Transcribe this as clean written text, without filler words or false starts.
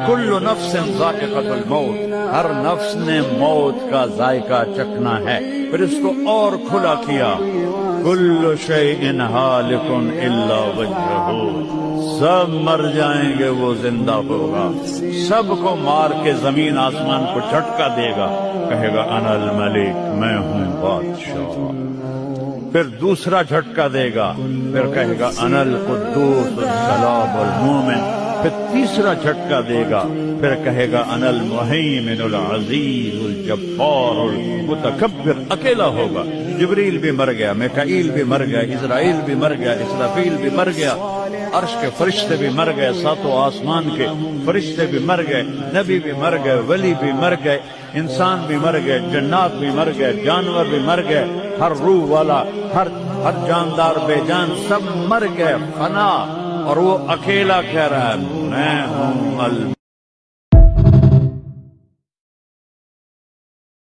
کل نفس ذائقۃ الموت، ہر نفس نے موت کا ذائقہ چکھنا ہے۔ پھر اس کو اور کھلا کیا، کل شیء ہالک الا وجہہ، سب مر جائیں گے وہ زندہ ہوگا، سب کو مار کے زمین آسمان کو جھٹکا دے گا، کہے گا انا الملک، میں ہوں بادشاہ۔ پھر دوسرا جھٹکا دے گا، پھر کہے گا انا القدوس السلام المومن۔ پھر تیسرا جھٹکا دے گا، پھر کہے گا انا المہیمن العزیز الجبار المتکبر۔ اکیلا ہوگا، جبریل بھی مر گیا، میکائیل بھی مر گیا، اسرائیل بھی مر گیا، اسرافیل بھی مر گیا، عرش کے فرشتے بھی مر گئے، ساتوں آسمان کے فرشتے بھی مر گئے، نبی بھی مر گئے، ولی بھی مر گئے، انسان بھی مر گئے، جنات بھی مر گئے، جانور بھی مر گئے، ہر روح والا، ہر جاندار بے جان سب مر گئے، فنا۔ اور وہ اکیلا کہہ رہا ہے میں ہوں